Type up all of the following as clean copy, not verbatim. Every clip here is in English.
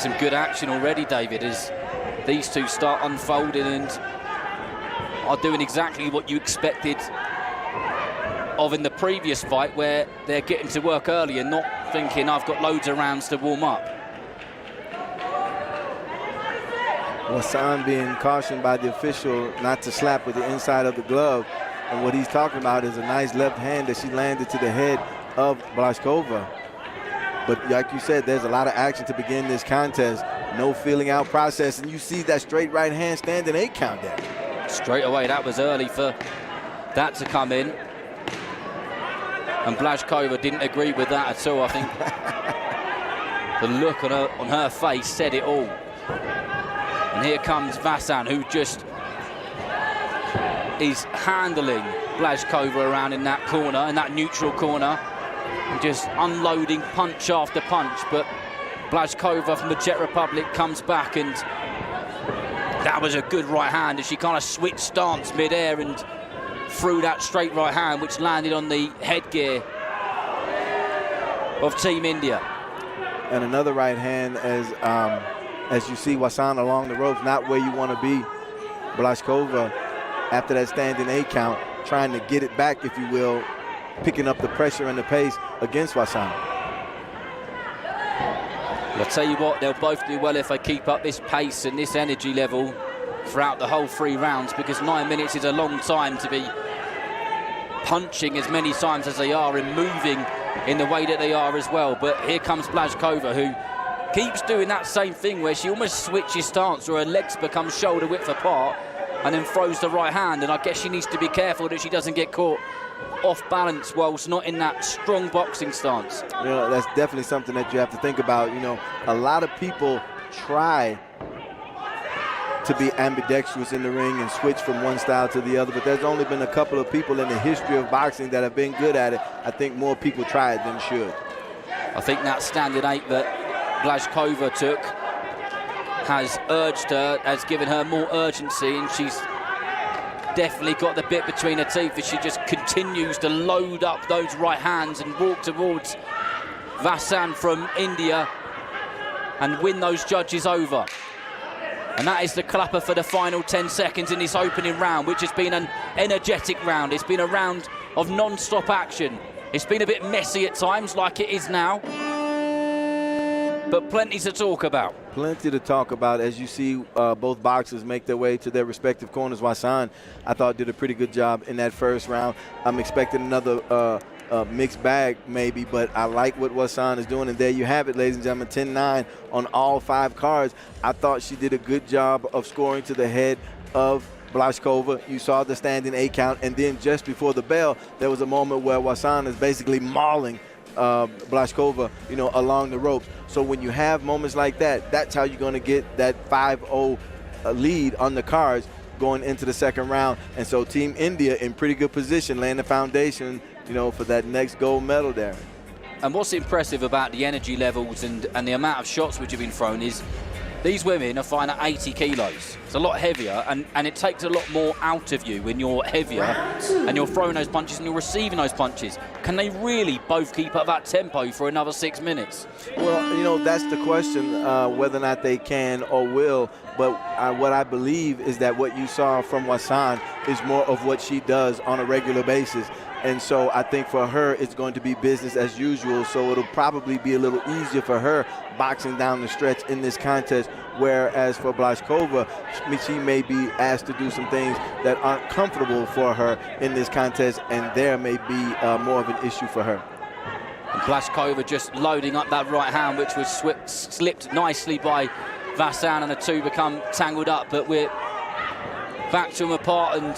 There's some good action already, David, as these two start unfolding and are doing exactly what you expected of in the previous fight, where they're getting to work early and not thinking, I've got loads of rounds to warm up. Wasan being cautioned by the official not to slap with the inside of the glove. And what he's talking about is a nice left hand that she landed to the head of Blazkova. But like you said, there's a lot of action to begin this contest. No feeling out process. And you see that straight right hand standing 8 count there. Straight away, that was early for that to come in. And Blazkova didn't agree with that at all. I think the look on her face said it all. And here comes Wasan, who just is handling Blazkova around in that corner, in that neutral corner, and just unloading punch after punch. But Blazkova from the Czech Republic comes back, and that was a good right hand as she kind of switched stance mid-air and threw that straight right hand, which landed on the headgear of Team India. And another right hand as you see Wasan along the ropes, not where you want to be. Blazkova, after that standing 8 count, trying to get it back, if you will, picking up the pressure and the pace against Wasan. I'll tell you what, they'll both do well if they keep up this pace and this energy level throughout the whole 3 rounds, because 9 minutes is a long time to be punching as many times as they are and moving in the way that they are as well. But here comes Blazkova, who keeps doing that same thing where she almost switches stance, or her legs become shoulder width apart, and then throws the right hand. And I guess she needs to be careful that she doesn't get caught off balance whilst not in that strong boxing stance. You know, that's definitely something that you have to think about. You know, a lot of people try to be ambidextrous in the ring and switch from one style to the other, but there's only been a couple of people in the history of boxing that have been good at it. I think more people try it than should. I think that standing 8 that Blazkova took has urged her, has given her more urgency, and she's definitely got the bit between her teeth as she just continues to load up those right hands and walk towards Wasan from India and win those judges over. And that is the clapper for the final 10 seconds in this opening round, which has been an energetic round. It's been a round of non-stop action. It's been a bit messy at times, like it is now, but plenty to talk about. Plenty to talk about as you see both boxers make their way to their respective corners. Wasan, I thought, did a pretty good job in that first round. I'm expecting another mixed bag maybe, but I like what Wasan is doing. And there you have it, ladies and gentlemen, 10-9 on all 5 cards. I thought she did a good job of scoring to the head of Blazkova. You saw the standing 8 count, and then just before the bell, there was a moment where Wasan is basically mauling Blazkova, you know, along the ropes. So when you have moments like that, that's how you're going to get that 5-0 lead on the cards going into the second round. And so Team India in pretty good position, laying the foundation, you know, for that next gold medal there. And what's impressive about the energy levels and the amount of shots which have been thrown is these women are fine at 80 kilos. It's a lot heavier, and it takes a lot more out of you when you're heavier and you're throwing those punches and you're receiving those punches. Can they really both keep up that tempo for another 6 minutes? Well, you know, that's the question, whether or not they can or will. But what I believe is that what you saw from Wasan is more of what she does on a regular basis. And so I think for her, it's going to be business as usual. So it'll probably be a little easier for her boxing down the stretch in this contest. Whereas for Blazkova, she may be asked to do some things that aren't comfortable for her in this contest, and there may be more of an issue for her. And Blazkova just loading up that right hand, which was slipped nicely by Wasan, and the two become tangled up. But we're back to them apart, and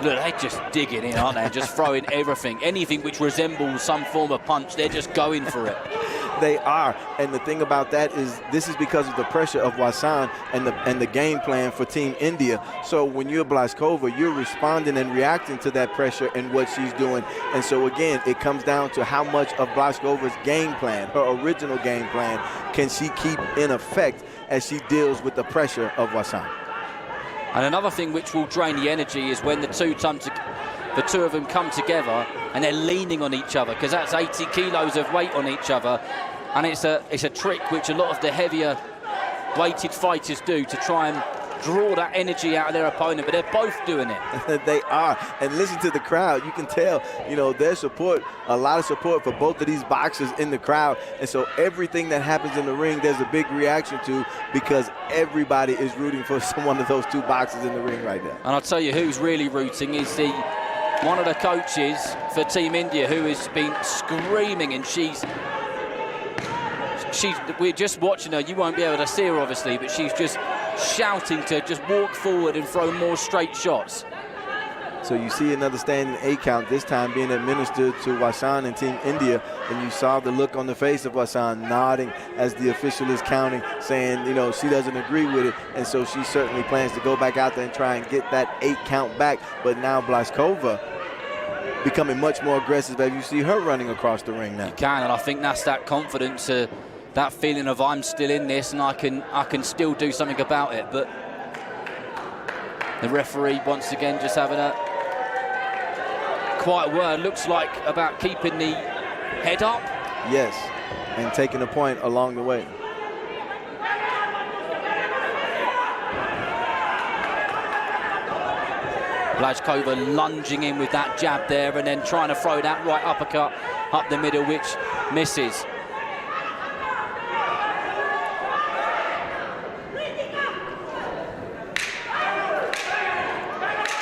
look, they're just digging in, aren't they? Just throwing everything. Anything which resembles some form of punch, they're just going for it. They are, and the thing about that is this is because of the pressure of Wasan and the game plan for Team India. So when you're Blazkova, you're responding and reacting to that pressure and what she's doing. And so again, it comes down to how much of Blazkova's game plan, her original game plan, can she keep in effect as she deals with the pressure of Wasan. And another thing which will drain the energy is when the two of them come together and they're leaning on each other, because that's 80 kilos of weight on each other. And it's a trick which a lot of the heavier weighted fighters do to try and draw that energy out of their opponent, but they're both doing it. They are. And listen to the crowd. You can tell, you know, there's support, a lot of support for both of these boxers in the crowd. And so everything that happens in the ring, there's a big reaction to, because everybody is rooting for one of those two boxers in the ring right now. And I'll tell you who's really rooting is one of the coaches for Team India, who has been screaming, and we're just watching her. You won't be able to see her, obviously, but she's just shouting to just walk forward and throw more straight shots. So you see another standing 8 count, this time being administered to Wasan and Team India, and you saw the look on the face of Wasan nodding as the official is counting, saying, you know, she doesn't agree with it, and so she certainly plans to go back out there and try and get that 8 count back. But now Blazkova becoming much more aggressive as you see her running across the ring now. You can, and I think that's that confidence, that feeling of I'm still in this and I can still do something about it. But the referee once again just having a quiet word, looks like, about keeping the head up. Yes, and taking a point along the way. Blazkova lunging in with that jab there and then trying to throw that right uppercut up the middle, which misses.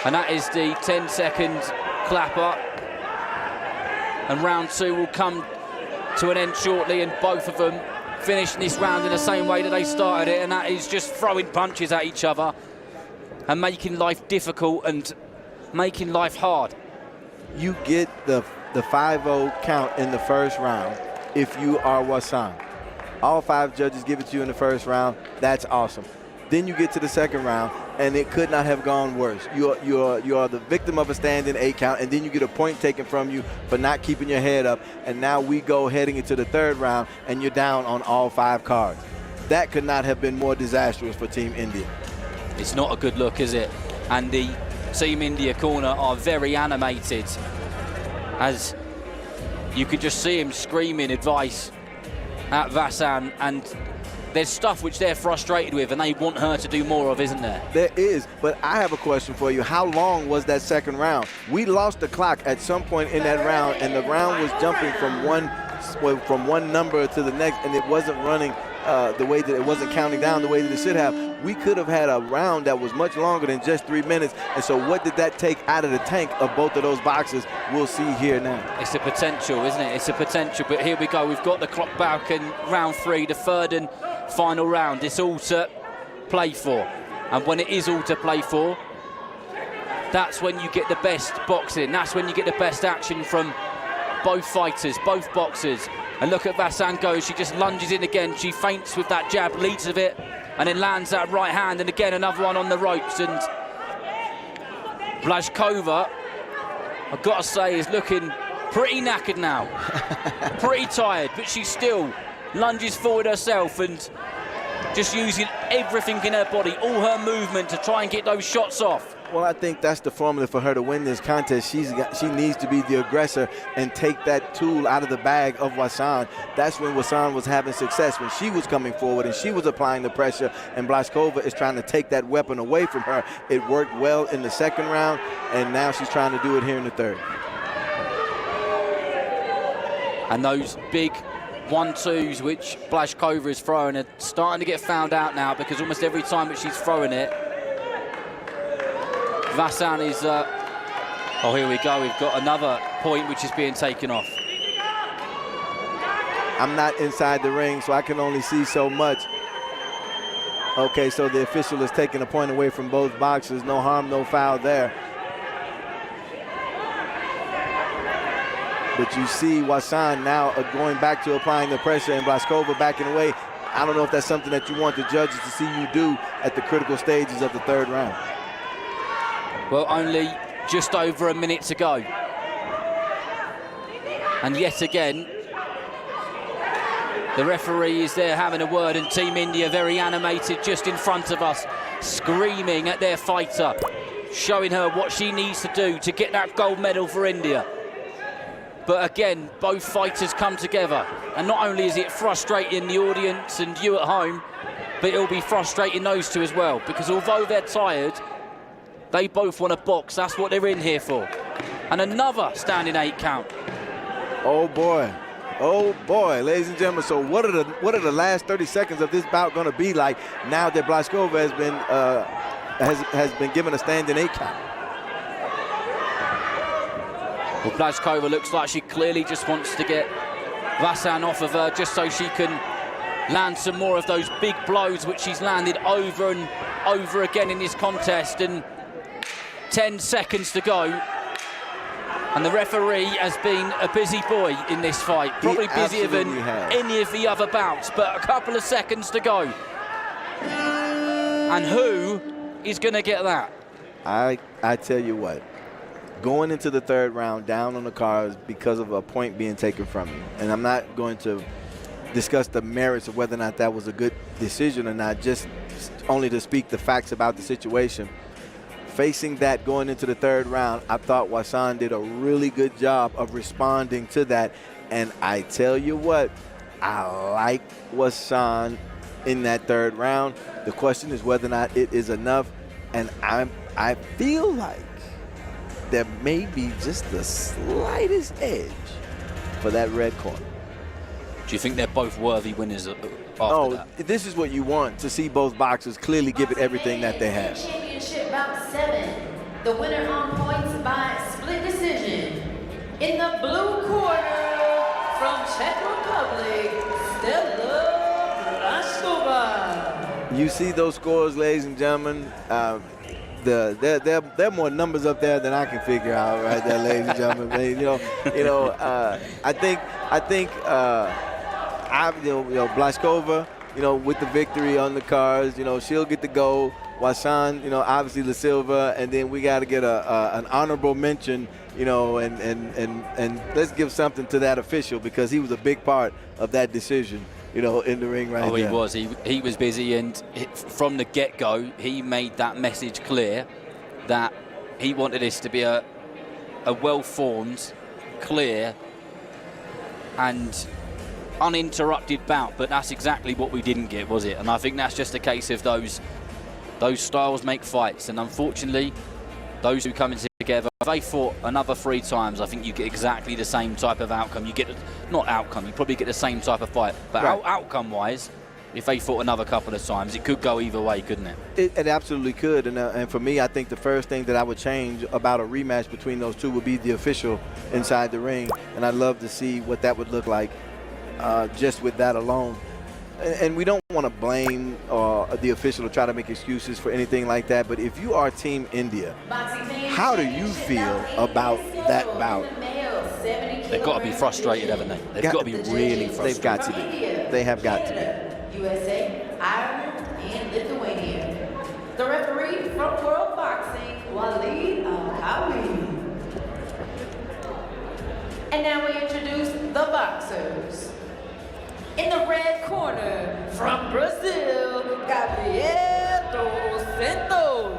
And that is the 10-second clapper. And round 2 will come to an end shortly, and both of them finishing this round in the same way that they started it, and that is just throwing punches at each other and making life difficult and making life hard. You get the 5-0 count in the first round if you are Wasan. All 5 judges give it to you in the first round. That's awesome. Then you get to the second round, and it could not have gone worse. You are the victim of a standing 8 count, and then you get a point taken from you for not keeping your head up. And now we go heading into the third round, and you're down on all 5 cards. That could not have been more disastrous for Team India. It's not a good look, is it? And the Team India corner are very animated, as you could just see him screaming advice at Wasan, and there's stuff which they're frustrated with and they want her to do more of, isn't there? There is, but I have a question for you. How long was that second round? We lost the clock at some point in that round, and the round was jumping from one number to the next, and it wasn't running the way that it wasn't counting down the way that it should have. We could have had a round that was much longer than just 3 minutes, and so what did that take out of the tank of both of those boxes? We'll see here now. It's a potential, isn't it? It's a potential, but here we go. We've got the clock back in round 3, the third and final round. It's all to play for, and when it is all to play for, that's when you get the best boxing. That's when you get the best action from both fighters, both boxers. And look at Wasan go. She just lunges in again. She feints with that jab, leads of it, and then lands that right hand, and again another one on the ropes. And Blazkova, I've got to say, is looking pretty knackered now. Pretty tired, but she still lunges forward herself and just using everything in her body, all her movement to try and get those shots off. Well, I think that's the formula for her to win this contest. She needs to be the aggressor and take that tool out of the bag of Wasan. That's when Wasan was having success, when she was coming forward and she was applying the pressure, and Blazkova is trying to take that weapon away from her. It worked well in the second round, and now she's trying to do it here in the third. And those big 1-2s which Blazkova is throwing are starting to get found out now, because almost every time that she's throwing it, Wasan is, oh, here we go. We've got another point which is being taken off. I'm not inside the ring, so I can only see so much. Okay, so the official is taking a point away from both boxers. No harm, no foul there. But you see Wasan now going back to applying the pressure, and Blazkova backing away. I don't know if that's something that you want the judges to see you do at the critical stages of the third round. Well, only just over a minute to go. And yet again, the referee is there having a word, and Team India very animated just in front of us, screaming at their fighter, showing her what she needs to do to get that gold medal for India. But again, both fighters come together, and not only is it frustrating the audience and you at home, but it'll be frustrating those two as well, because although they're tired, they both want to box. That's what they're in here for. And another standing 8 count. Oh boy, ladies and gentlemen. So what are the last 30 seconds of this bout going to be like now that Blazkova has been given a standing 8 count? Well, Blazkova looks like she clearly just wants to get Wasan off of her, just so she can land some more of those big blows which she's landed over and over again in this contest. And 10 seconds to go. And the referee has been a busy boy in this fight, probably busier than any of the other bouts, but a couple of seconds to go. And who is going to get that? I tell you what, going into the 3rd round down on the cards because of a point being taken from you, and I'm not going to discuss the merits of whether or not that was a good decision or not, just only to speak the facts about the situation. Facing that going into the 3rd round, I thought Wasan did a really good job of responding to that. And I tell you what, I like Wasan in that 3rd round. The question is whether or not it is enough. And I feel like there may be just the slightest edge for that red corner. Do you think they're both worthy winners after that? This is what you want, to see both boxers clearly give it everything that they have. Championship bout 7. The winner on points by split decision. In the blue corner from Czech Republic, Stella Blazkova. You see those scores, ladies and gentlemen. There are more numbers up there than I can figure out right there, ladies and gentlemen. I think Blazkova, with the victory on the cards, she'll get the gold. Wasan, obviously La Silva, and then we got to get an honorable mention, and let's give something to that official, because he was a big part of that decision, in the ring right there. Oh, he was. He was busy, and from the get-go, he made that message clear that he wanted this to be a well-formed, clear, and uninterrupted bout, but that's exactly what we didn't get, was it? And I think that's just a case of those styles make fights, and unfortunately those who come in together, if they fought another 3 times, I think you get exactly the same type of outcome. You probably get the same type of fight, but right. Outcome wise, if they fought another couple of times, it could go either way, couldn't it? It absolutely could, and for me, I think the first thing that I would change about a rematch between those two would be the official inside the ring, and I'd love to see what that would look like just with that alone. And we don't want to blame the official or try to make excuses for anything like that, but if you are Team India, how do you feel about that bout? They've got to be frustrated, haven't they? They've got to be really frustrated. They've got to be. They have got to be. USA, Ireland, and Lithuania. The referee from World Boxing, Waleed Al-Kawi. And now we introduce the boxers. In the red corner, from Brazil, Gabriel dos Santos.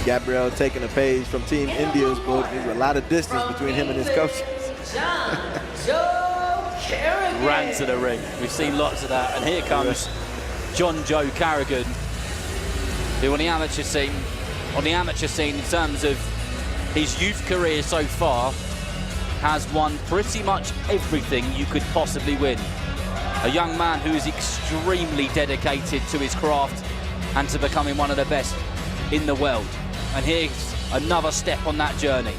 Gabriel taking a page from Team India's book. There's a lot of distance between him and his coaches. Ran to the ring. We've seen lots of that. And here comes John Joe Carrigan, who on the amateur scene in terms of his youth career so far, has won pretty much everything you could possibly win. A young man who is extremely dedicated to his craft and to becoming one of the best in the world. And here's another step on that journey.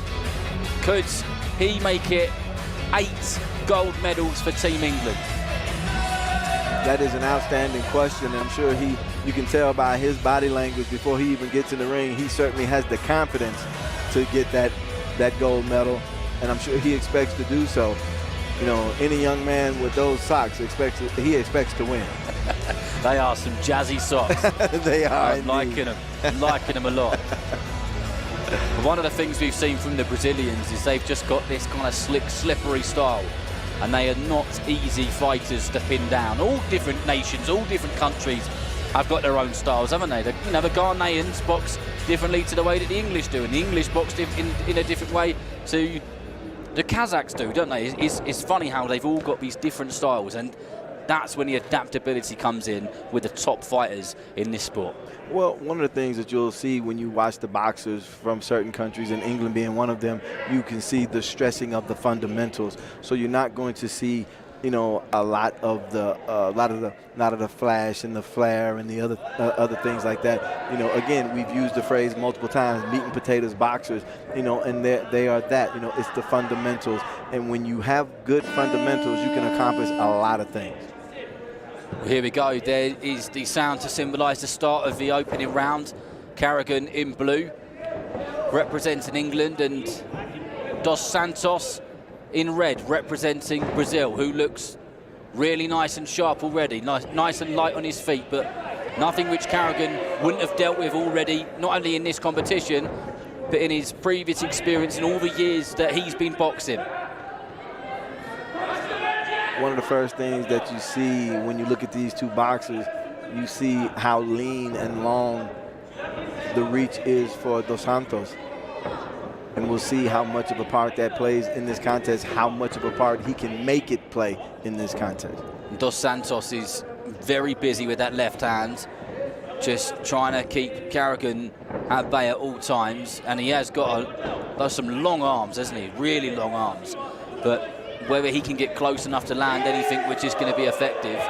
Could he make it 8 gold medals for Team England? That is an outstanding question. I'm sure you can tell by his body language before he even gets in the ring, he certainly has the confidence to get that gold medal, and I'm sure he expects to do so. Any young man with those socks expects to win. They are some jazzy socks. They are. I'm liking them. I'm liking them a lot. One of the things we've seen from the Brazilians is they've just got this kind of slick, slippery style. and they are not easy fighters to pin down. All different nations, all different countries have got their own styles, haven't they? The Ghanaians box differently to the way that the English do, and the English box in a different way to the Kazakhs do, don't they? It's funny how they've all got these different styles, and that's when the adaptability comes in with the top fighters in this sport. Well, one of the things that you'll see when you watch the boxers from certain countries, and England being one of them, you can see the stressing of the fundamentals. So you're not going to see, you know, a lot of the flash and the flare and the other things like that. You know, again, we've used the phrase multiple times, meat and potatoes boxers. You know, and they are that. You know, it's the fundamentals, and when you have good fundamentals, you can accomplish a lot of things. Well, here we go. There is the sound to symbolise the start of the opening round. Carrigan in blue, representing England, and Dos Santos in red, representing Brazil, who looks really nice and sharp already, nice and light on his feet, but nothing which Carrigan wouldn't have dealt with already, not only in this competition, but in his previous experience in all the years that he's been boxing. One of the first things that you see when you look at these two boxers, you see how lean and long the reach is for Dos Santos. And we'll see how much of a part that plays in this contest, how much of a part he can make it play in this contest. Dos Santos is very busy with that left hand, just trying to keep Carrigan at bay at all times. And he has got some long arms, hasn't he? Really long arms. But whether he can get close enough to land anything which is going to be effective.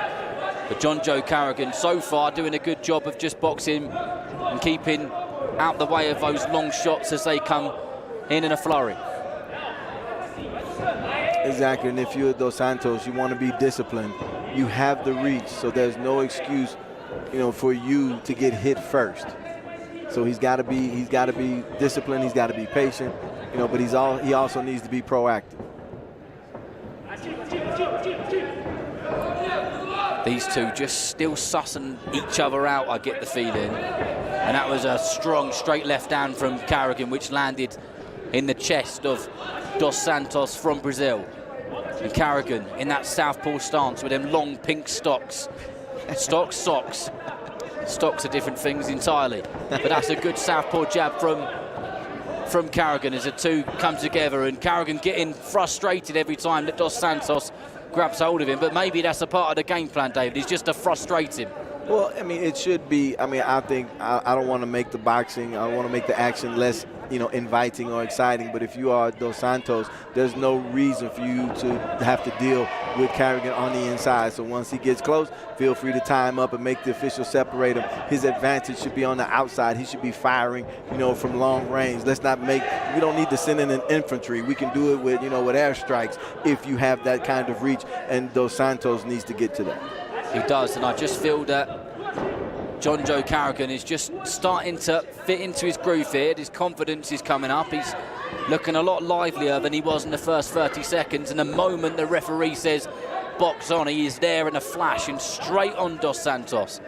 But John Joe Carrigan so far doing a good job of just boxing and keeping out the way of those long shots as they come in a flurry. Exactly, and if you're Dos Santos, you want to be disciplined. You have the reach, so there's no excuse, you know, for you to get hit first. So he's got to be disciplined. He's got to be patient, you know. But he also needs to be proactive. These two just still sussing each other out, I get the feeling. And that was a strong straight left hand from Carrigan, which landed in the chest of Dos Santos from Brazil. And Carrigan in that southpaw stance with them long pink stocks. Socks. Stocks are different things entirely. But that's a good southpaw jab from Carrigan as the two come together, and Carrigan getting frustrated every time that Dos Santos grabs hold of him. But maybe that's a part of the game plan, David. He's just to frustrate him. Well, I mean, it should be. I mean, I think I don't want to make the boxing, I don't want to make the action less, you know, inviting or exciting. But if you are Dos Santos, there's no reason for you to have to deal with Carrigan on the inside. So once he gets close, feel free to tie him up and make the official separate him. His advantage should be on the outside. He should be firing, you know, from long range. We don't need to send in an infantry. We can do it with, you know, with airstrikes if you have that kind of reach. And Dos Santos needs to get to that. He does, and I just feel that John Joe Carrigan is just starting to fit into his groove here. His confidence is coming up. He's looking a lot livelier than he was in the first 30 seconds. And the moment the referee says box on, he is there in a flash and straight on Dos Santos.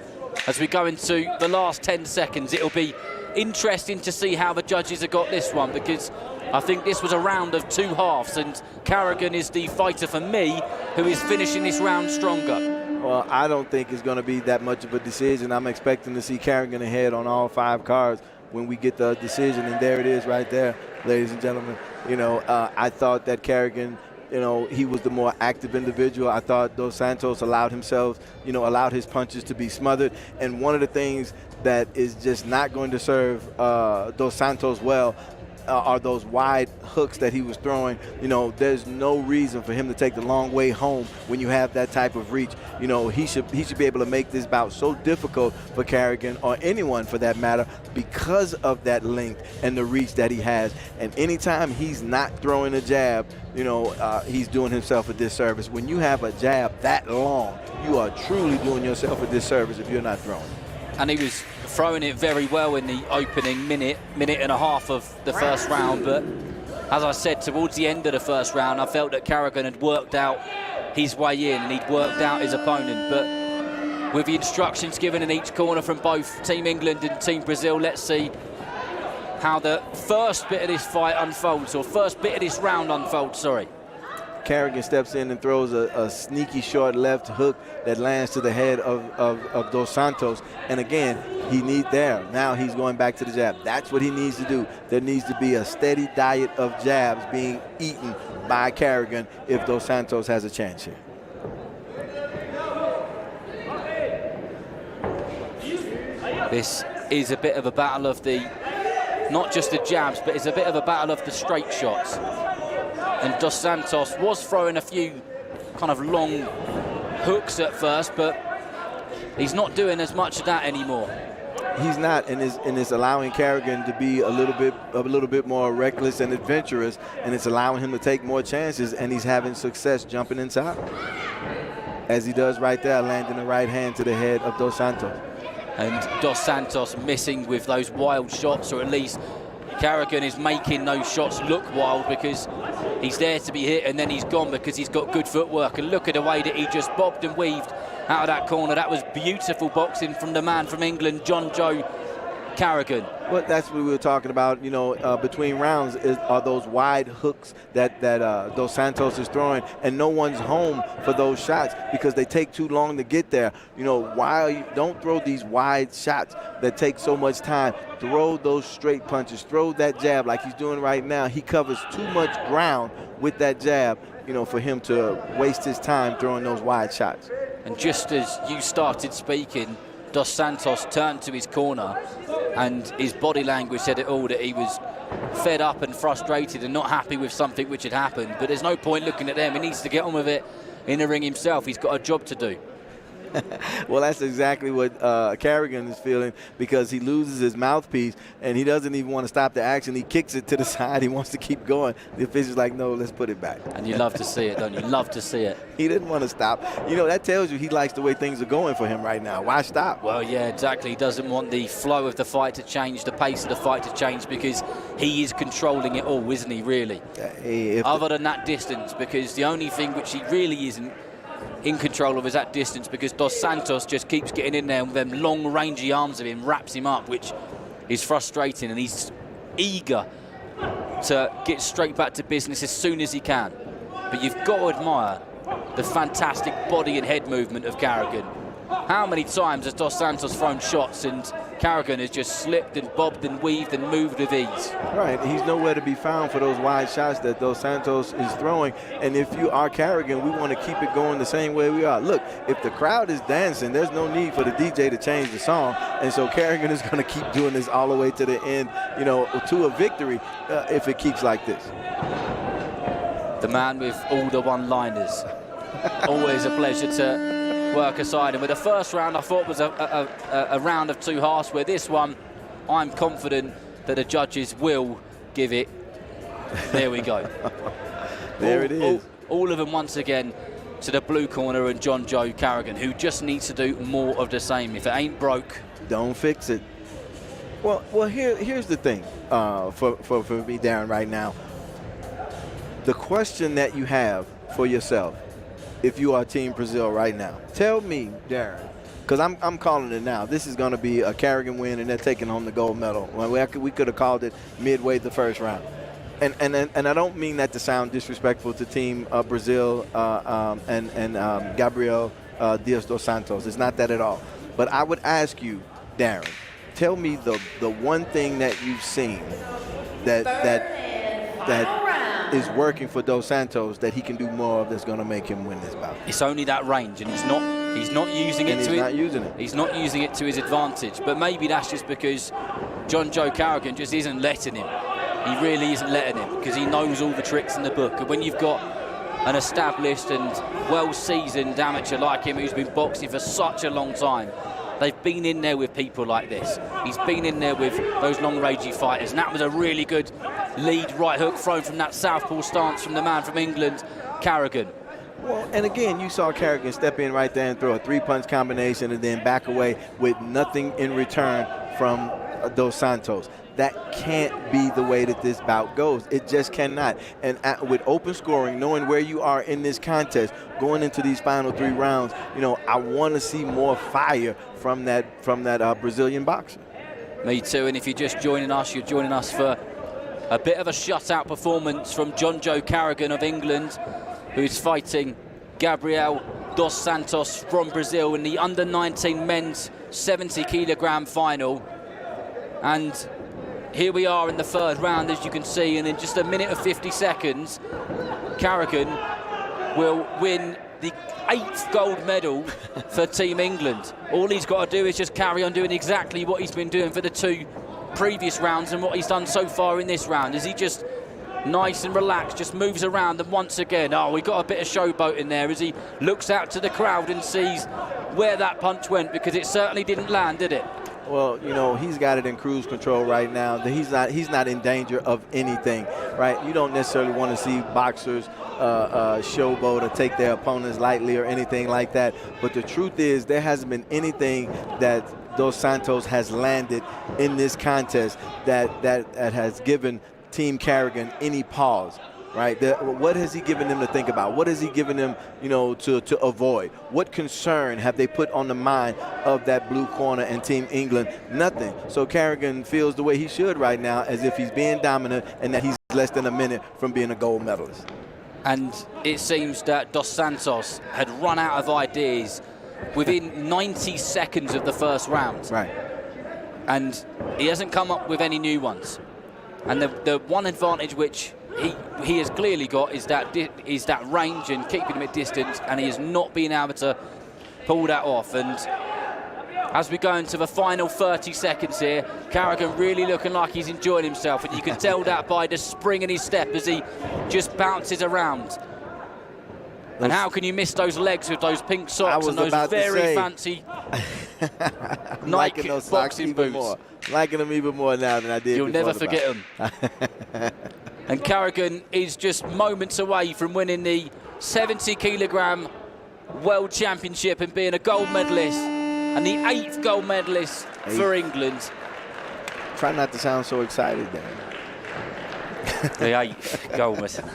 As we go into the last 10 seconds, it'll be interesting to see how the judges have got this one, because I think this was a round of two halves, and Carrigan is the fighter for me who is finishing this round stronger. Well, I don't think it's going to be that much of a decision. I'm expecting to see Carrigan ahead on all 5 cards when we get the decision, and there it is right there, ladies and gentlemen. You know, I thought that Carrigan, you know, he was the more active individual. I thought Dos Santos allowed his punches to be smothered. And one of the things that is just not going to serve Dos Santos well are those wide hooks that he was throwing. You know, there's no reason for him to take the long way home when you have that type of reach. You know, he should be able to make this bout so difficult for Carrigan, or anyone for that matter, because of that length and the reach that he has. And anytime he's not throwing a jab, you know, he's doing himself a disservice. When you have a jab that long, you are truly doing yourself a disservice if you're not throwing. And he was throwing it very well in the opening minute and a half of the first round. But as I said, towards the end of the first round, I felt that Carrigan had worked out his way in and he'd worked out his opponent. But with the instructions given in each corner from both Team England and Team Brazil, let's see how the first bit of this fight unfolds, or first bit of this round unfolds, sorry. Carrigan steps in and throws a sneaky short left hook that lands to the head of Dos Santos. And again, now he's going back to the jab. That's what he needs to do. There needs to be a steady diet of jabs being eaten by Carrigan if Dos Santos has a chance here. This is a bit of a battle of not just the jabs, but it's a bit of a battle of the straight shots. And Dos Santos was throwing a few kind of long hooks at first, but he's not doing as much of that anymore. He's not, and it's allowing Carrigan to be a little bit more reckless and adventurous, and it's allowing him to take more chances, and he's having success jumping inside. As he does right there, landing the right hand to the head of Dos Santos. And Dos Santos missing with those wild shots, or at least Carrigan is making those shots look wild because he's there to be hit and then he's gone because he's got good footwork. And look at the way that he just bobbed and weaved out of that corner. That was beautiful boxing from the man from England, John Joe Carrigan. Well, that's what we were talking about, you know, between rounds are those wide hooks that Dos Santos is throwing, and no one's home for those shots because they take too long to get there. You know, don't throw these wide shots that take so much time. Throw those straight punches. Throw that jab like he's doing right now. He covers too much ground with that jab, you know, for him to waste his time throwing those wide shots. And just as you started speaking, Dos Santos turned to his corner and his body language said it all, that he was fed up and frustrated and not happy with something which had happened. But there's no point looking at them. He needs to get on with it in the ring himself. He's got a job to do. Well, that's exactly what Carrigan is feeling, because he loses his mouthpiece and he doesn't even want to stop the action. He kicks it to the side. He wants to keep going. The official's like, no, let's put it back. And you love to see it, don't you? Love to see it. He didn't want to stop. You know, that tells you he likes the way things are going for him right now. Why stop? Well, yeah, exactly. He doesn't want the flow of the fight to change, the pace of the fight to change, because he is controlling it all, isn't he, really? Other than that distance, because the only thing which he really isn't in control of is that distance, because Dos Santos just keeps getting in there with them long rangy arms of him, wraps him up, which is frustrating, and he's eager to get straight back to business as soon as he can. But you've got to admire the fantastic body and head movement of Carrigan. How many times has Dos Santos thrown shots and Carrigan has just slipped and bobbed and weaved and moved with ease? Right, he's nowhere to be found for those wide shots that Dos Santos is throwing. And if you are Carrigan, we want to keep it going the same way we are. Look, if the crowd is dancing, there's no need for the DJ to change the song. And so Carrigan is going to keep doing this all the way to the end, you know, to a victory if it keeps like this. The man with all the one-liners. Always a pleasure to work aside. And with the first round, I thought was a round of two halves, where this one, I'm confident that the judges will give it. There we go. There it is. All of them once again to the blue corner, and John Joe Carrigan, who just needs to do more of the same. If it ain't broke, don't fix it. Well, here's the thing for me, Darren, right now. The question that you have for yourself, if you are Team Brazil right now, tell me, Darren, because I'm calling it now. This is going to be a Carrigan win, and they're taking home the gold medal. We could have called it midway the first round. And I don't mean that to sound disrespectful to Team Brazil and Gabriel Diaz dos Santos. It's not that at all. But I would ask you, Darren, tell me the one thing that you've seen that is working for Dos Santos that he can do more of, that's going to make him win this bout. It's only that range, and he's not using it. He's not using it to his advantage. But maybe that's just because John Joe Carrigan just isn't letting him. He really isn't letting him, because he knows all the tricks in the book. And when you've got an established and well-seasoned amateur like him, who's been boxing for such a long time, they've been in there with people like this. He's been in there with those long-rangey fighters, and that was a really good lead right hook thrown from that southpaw stance from the man from England, Carrigan. Well, and again, you saw Carrigan step in right there and throw a three-punch combination and then back away with nothing in return from Dos Santos. That can't be the way that this bout goes. It just cannot. And with open scoring, knowing where you are in this contest, going into these final three rounds, you know, I want to see more fire from that Brazilian boxer. Me too. And if you're just joining us, you're joining us for a bit of a shutout performance from John Joe Carrigan of England. who's fighting Gabriel dos Santos from Brazil in the under-19 men's 70-kilogram final. And here we are in the third round, as you can see, and in just a minute and 50 seconds, Carrigan will win the 8th gold medal for Team England. All he's got to do is just carry on doing exactly what he's been doing for the 2 previous rounds and what he's done so far in this round. Is he just nice and relaxed, just moves around, and once again, we got a bit of showboat in there as he looks out to the crowd and sees where that punch went, because it certainly didn't land, did it? Well, you know, he's got it in cruise control right now. He's not in danger of anything, right? You don't necessarily want to see boxers showboat or take their opponents lightly or anything like that. But the truth is, there hasn't been anything that Dos Santos has landed in this contest that has given Team Carrigan any pause. Right? What has he given them to think about? What has he given them, you know, to avoid? What concern have they put on the mind of that blue corner and Team England? Nothing. So Carrigan feels the way he should right now, as if he's being dominant and that he's less than a minute from being a gold medalist. And it seems that Dos Santos had run out of ideas within 90 seconds of the first round. Right. And he hasn't come up with any new ones. And the one advantage which he has clearly got is that range and keeping him at distance, and he has not been able to pull that off. And as we go into the final 30 seconds here, Carrigan really looking like he's enjoying himself, and you can tell that by the spring in his step as he just bounces around. And how can you miss those legs with those pink socks and those very fancy Nike boxing boots? Liking them even more now than I did. You'll never forget them. And Carrigan is just moments away from winning the 70-kilogram World Championship and being a gold medalist, and the 8th gold medalist for England. Try not to sound so excited there. The 8th gold medal.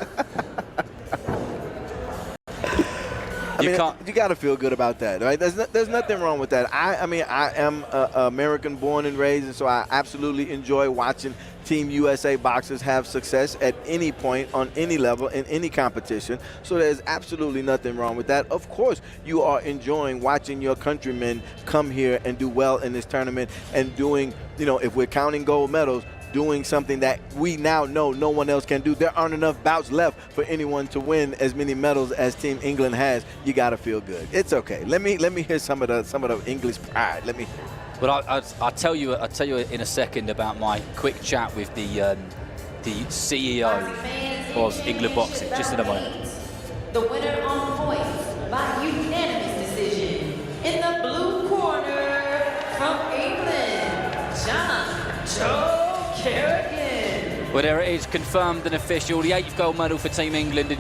You got to feel good about that, right? There's nothing wrong with that. I mean, I am American born and raised, and so I absolutely enjoy watching Team USA boxers have success at any point, on any level, in any competition. So there's absolutely nothing wrong with that. Of course, you are enjoying watching your countrymen come here and do well in this tournament and doing, you know, if we're counting gold medals, doing something that we now know no one else can do. There aren't enough bouts left for anyone to win as many medals as Team England has. You got to feel good. It's okay. Let me hear some of the English pride. Let me. Well, I'll tell you in a second about my quick chat with the CEO of England Boxing. Just in a moment. The winner on points by unanimous decision in the blue corner from England, Joe Carrigan. Well, there it is, confirmed and official, the 8th gold medal for Team England.